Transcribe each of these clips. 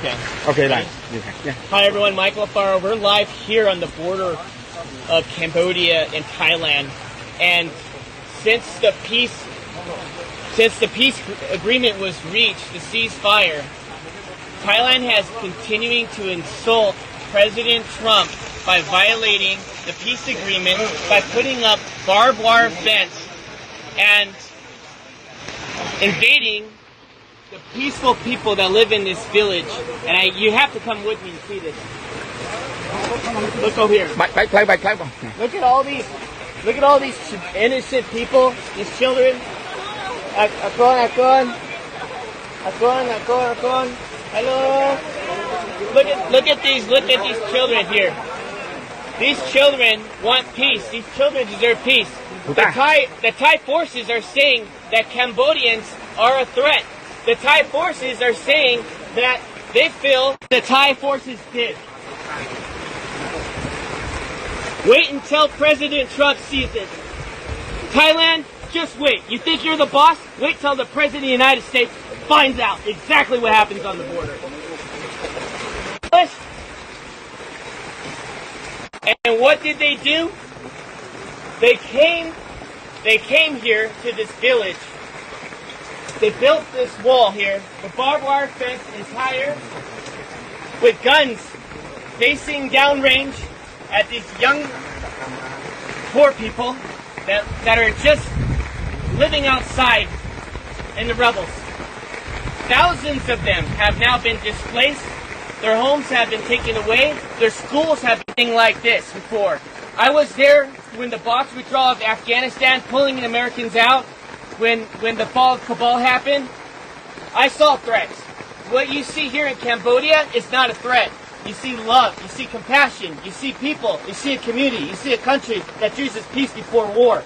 Okay. Okay, right. Yeah. Hi everyone, Michael Alfaro. We're live here on the border of Cambodia and Thailand, and since the peace agreement was reached, the ceasefire, Thailand has continuing to insult President Trump by violating the peace agreement by putting up barbed wire fence and invading the peaceful people that live in this village. And you have to come with me to see this. Look over here. Look at all these innocent people, these children. Akon. Hello. Look at these children here. These children want peace. These children deserve peace. The Thai forces are saying that Cambodians are a threat. The Thai forces are saying that they feel the Thai forces did. Wait until President Trump sees it. Thailand, just wait. You think you're the boss? Wait till the President of the United States finds out exactly what happens on the border. And what did they do? They came here to this village. They built this wall here, the barbed wire fence entire, with guns facing downrange at these young, poor people that are just living outside in the rebels. Thousands of them have now been displaced. Their homes have been taken away. Their schools have been like this before. I was there when the Box withdrawal of Afghanistan, pulling the Americans out, when the fall of Kabul happened. I saw threats. What you see here in Cambodia is not a threat. You see love, you see compassion, you see people, you see a community, you see a country that chooses peace before war.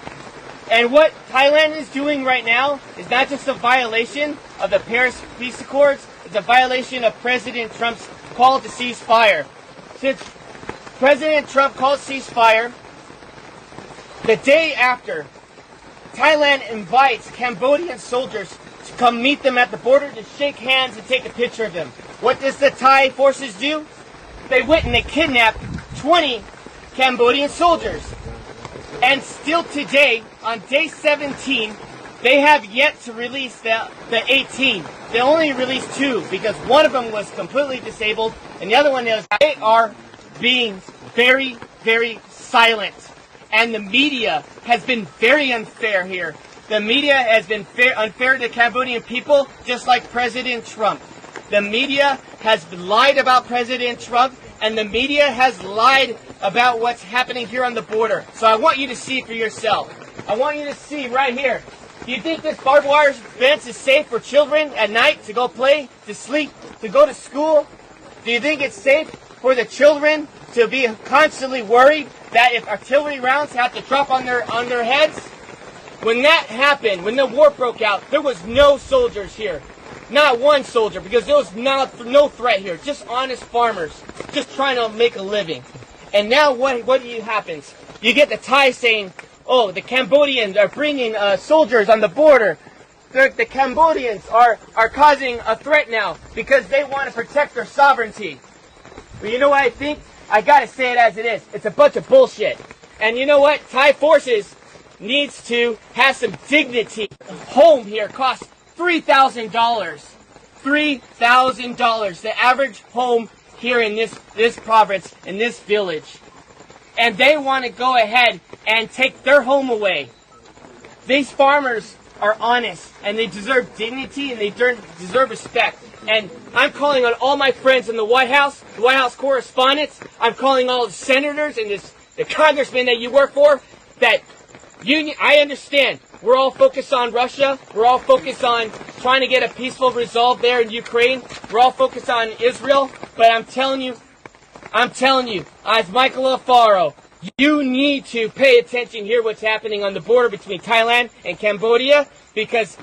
And what Thailand is doing right now is not just a violation of the Paris Peace Accords, it's a violation of President Trump's call to ceasefire. Since President Trump called ceasefire, the day after, Thailand invites Cambodian soldiers to come meet them at the border to shake hands and take a picture of them. What does the Thai forces do? They went and they kidnapped 20 Cambodian soldiers. And still today, on day 17, they have yet to release the 18. They only released 2 because one of them was completely disabled and the other one is. They are being very, very silent. And the media has been very unfair here. The media has been unfair to the Cambodian people, just like President Trump. The media has lied about President Trump, and the media has lied about what's happening here on the border. So I want you to see for yourself. I want you to see right here. Do you think this barbed wire fence is safe for children at night to go play, to sleep, to go to school? Do you think it's safe for the children to be constantly worried that if artillery rounds have to drop on their heads? When that happened, when the war broke out, there was no soldiers here. Not one soldier, because there was no threat here. Just honest farmers, just trying to make a living. And now what happens? You get the Thai saying, oh, the Cambodians are bringing soldiers on the border. The Cambodians are causing a threat now because they want to protect their sovereignty. But you know what I think? I gotta say it as it is. It's a bunch of bullshit. And you know what? Thai forces needs to have some dignity. Home here costs $3,000. $3,000. The average home here in this province, in this village. And they want to go ahead and take their home away. These farmers are honest, and they deserve dignity, and they deserve respect. And I'm calling on all my friends in the White House correspondents. I'm calling all the senators and the congressmen that you work for. That I understand. We're all focused on Russia. We're all focused on trying to get a peaceful resolve there in Ukraine. We're all focused on Israel. But I'm telling you, as Michael Alfaro, you need to pay attention here what's happening on the border between Thailand and Cambodia, because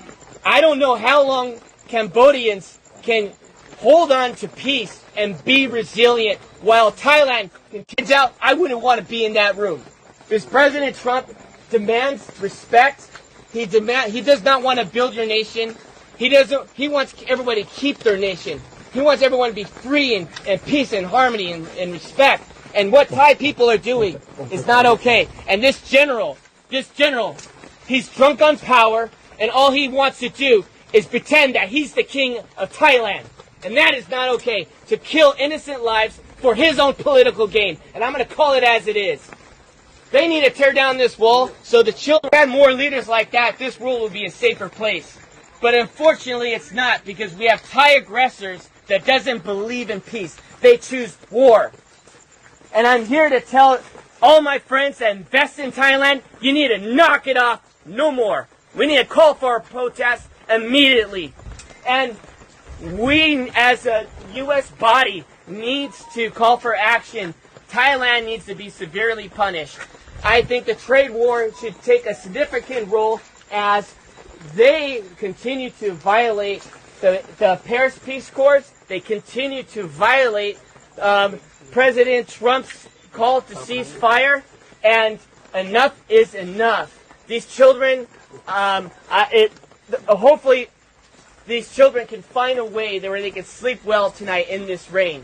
I don't know how long Cambodians can hold on to peace and be resilient while Thailand continues out. I wouldn't want to be in that room. Because President Trump demands respect. He does not want to build your nation. He wants everybody to keep their nation. He wants everyone to be free and peace and harmony and respect. And what Thai people are doing is not okay. And this general, he's drunk on power, and all he wants to do is pretend that he's the king of Thailand. And that is not okay, to kill innocent lives for his own political gain. And I'm going to call it as it is. They need to tear down this wall so the children had more leaders like that, this world will be a safer place. But unfortunately it's not, because we have Thai aggressors that doesn't believe in peace. They choose war. And I'm here to tell all my friends that invest in Thailand, you need to knock it off no more. We need to call for a protest immediately. And we as a U.S. body needs to call for action. Thailand needs to be severely punished. I think the trade war should take a significant role as they continue to violate the Paris Peace Accords. They continue to violate President Trump's call to ceasefire, and enough is enough. These children, hopefully, these children can find a way where they can sleep well tonight in this rain,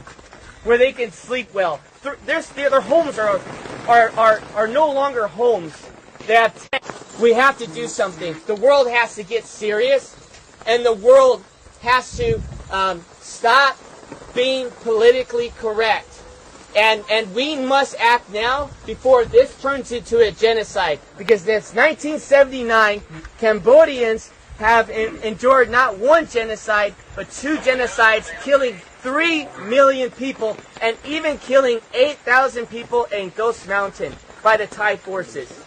where they can sleep well. Their homes are no longer homes. We have to do something. The world has to get serious, and the world has to stop being politically correct. And we must act now before this turns into a genocide. Because since 1979, Cambodians have endured not one genocide, but two genocides, killing 3 million people, and even killing 8,000 people in Ghost Mountain by the Thai forces.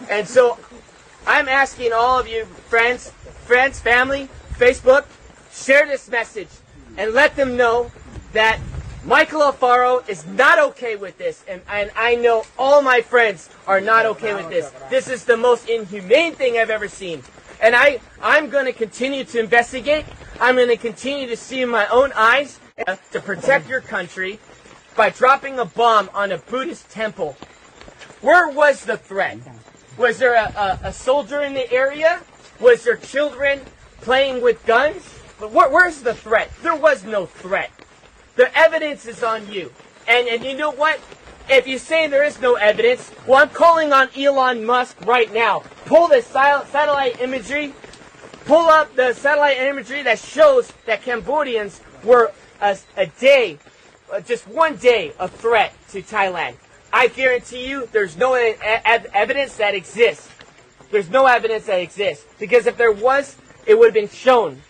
And so I'm asking all of you friends, family, Facebook, share this message and let them know that Michael Alfaro is not okay with this, and I know all my friends are not okay with this. This is the most inhumane thing I've ever seen. And I'm going to continue to investigate. I'm going to continue to see in my own eyes to protect your country by dropping a bomb on a Buddhist temple. Where was the threat? Was there a soldier in the area? Was there children playing with guns? Where's the threat? There was no threat. The evidence is on you. And you know what? If you say there is no evidence, well, I'm calling on Elon Musk right now. Pull the satellite imagery. Pull up the satellite imagery that shows that Cambodians were just one day, a threat to Thailand. I guarantee you there's no evidence that exists. There's no evidence that exists. Because if there was, it would have been shown.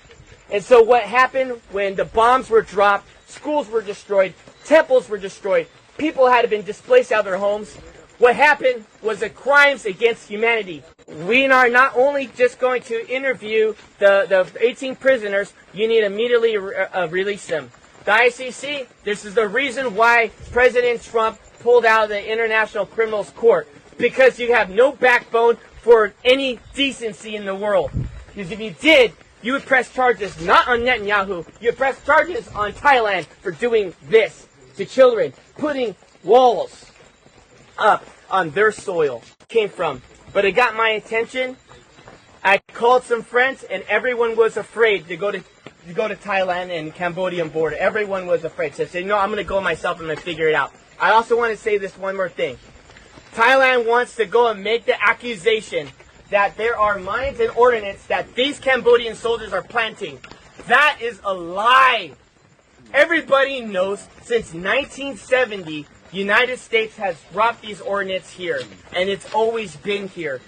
And so what happened when the bombs were dropped, schools were destroyed, temples were destroyed, people had been displaced out of their homes. What happened was the crimes against humanity. We are not only just going to interview the 18 prisoners, you need to immediately release them. The ICC, this is the reason why President Trump pulled out of the International Criminals Court. Because you have no backbone for any decency in the world. Because if you did, you would press charges not on Netanyahu, you would press charges on Thailand for doing this to children, putting walls up on their soil. Came from. But it got my attention. I called some friends, and everyone was afraid to go to Thailand and Cambodian border. Everyone was afraid. So I said, no, I'm going to go myself and I'm going to figure it out. I also want to say this one more thing. Thailand wants to go and make the accusation that there are mines and ordnance that these Cambodian soldiers are planting. That is a lie. Everybody knows since 1970, United States has dropped these ordnance here, and it's always been here.